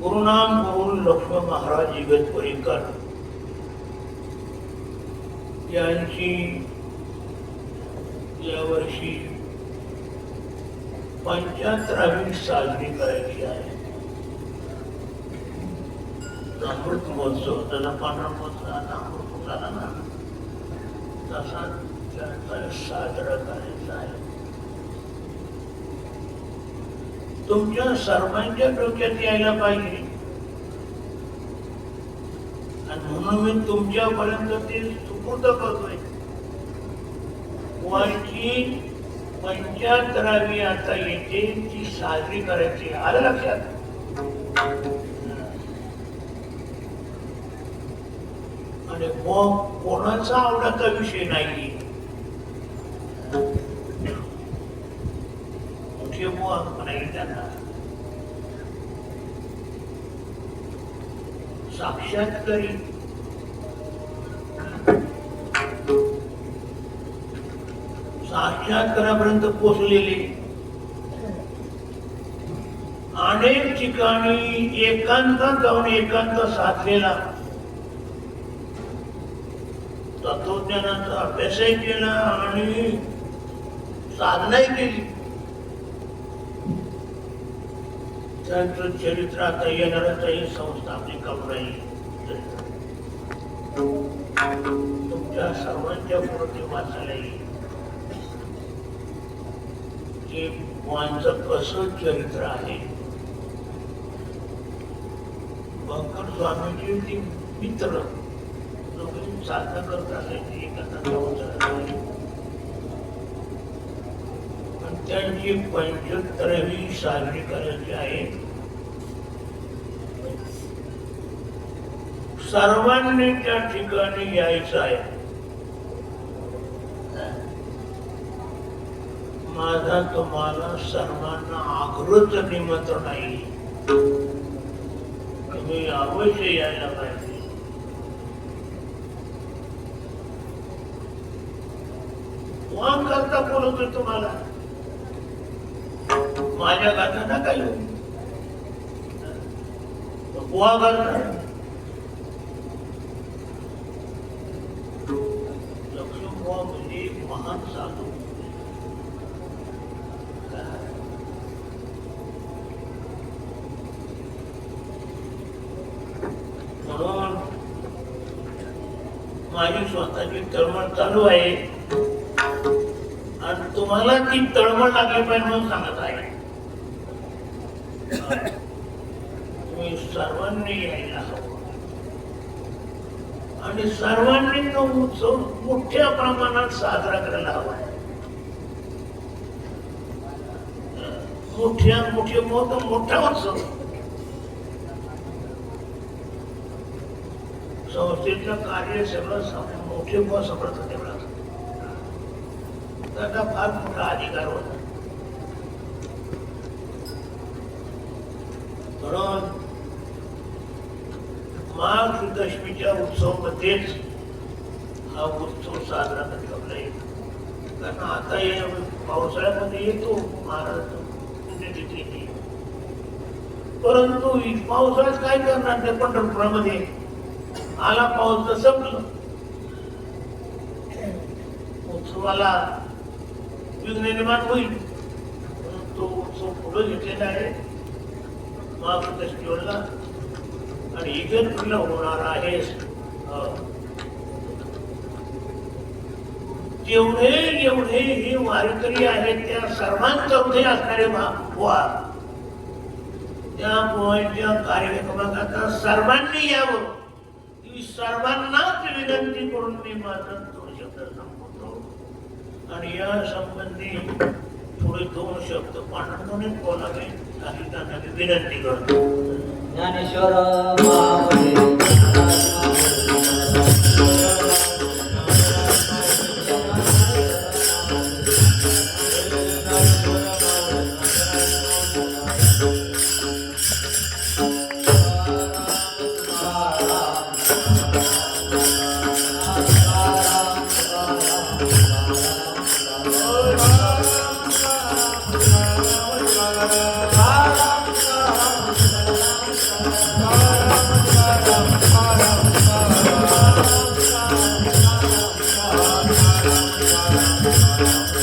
गुरुनाम गुरु लक्ष्मण महाराज इगतपुरीकर यांची यावर्षी 75वी साजरी करायची आहे. अमृत महोत्सव त्याला पांढरा महोत्सव अमृत झाला ना, तसा त्याचा साजरा करायचा आहे. तुमच्या सर्वांच्या डोक्यात यायला पाहिजे आणि म्हणून मी तुमच्यापर्यंत ते सुपूर्द करतोय. वयाची 75वी आता येते, ती साजरी करायची. आलं लक्षात? आणि मग कोणाचा आवडाचा विषय नाही. त्यांना साक्षात्कारी साक्षात्कारापर्यंत पोहोचलेले अनेक ठिकाणी एकांतात जाऊन एकांत साधलेला, तत्वज्ञानाचा अभ्यासही केला आणि साधनाही केली. त्यांचं चरित्र आता येणाऱ्याचाही संस्था आपली करून राहील. तुमच्या सर्वांच्या पुढे वाचायला येईल की माणसं कसं चरित्र आहे. बंकर स्वामीची ती मित्र दोघे साधना करत असायची एखादा, त्यांची 75वी साजरी करायची आहे. सर्वांनी त्या ठिकाणी यायचं आहे. माझा तुम्हाला सर्वांना आग्रहच निमंत्रण आहे, तुम्ही अवश्य यायला पाहिजे. वाण करता बोलतोय तुम्हाला, माझ्या गाथा ना काही बुवा करता. लक्ष्मण बुवा म्हणजे एक महान साधू. म्हणून माझी स्वतःची तळमळ चालू आहे आणि तुम्हाला ती तळमळ लागली पाहिजे म्हणून सांगत आहे. तुम्ही सर्वांनी यायला हवं आणि सर्वांनी तो उत्सव मोठ्या प्रमाणात साजरा करायला हवा. मोठा उत्सव संस्थेचं कार्य सगळं मोठे सगळं तेवढा त्याचा फार मोठा अधिकार होता. म्हणून माघ दशमीच्या उत्सवामध्येच हा उत्सव साजरा करण्यात येईल. कारण आता या पावसाळ्यामध्ये येतो महाराज पुण्यतिथी, परंतु पावसाळ्यात काय करणार? ते पंढरपुरामध्ये आला पाऊस तर संपलं, उत्सवाला विघ्न निर्माण होईल. तो उत्सव पुढे घेतलेला आहे माघ दशमीला आणि इगतपुरीला होणार आहे. जेवढे हे वारकरी आहेत त्या सर्वांच्या हृदय असणारे बुवा, त्या बुवांच्या कार्यक्रमाकरता सर्वांनी यावं ही सर्वांनाच विनंती करून मी माझा 2 शब्द संपवतो आणि या संबंधी पुढे 2 शब्द पाठांतून बोलावे अशी त्यांना विनंती करतो. ज्ञानेश्वर Hare राम राम राम राम राम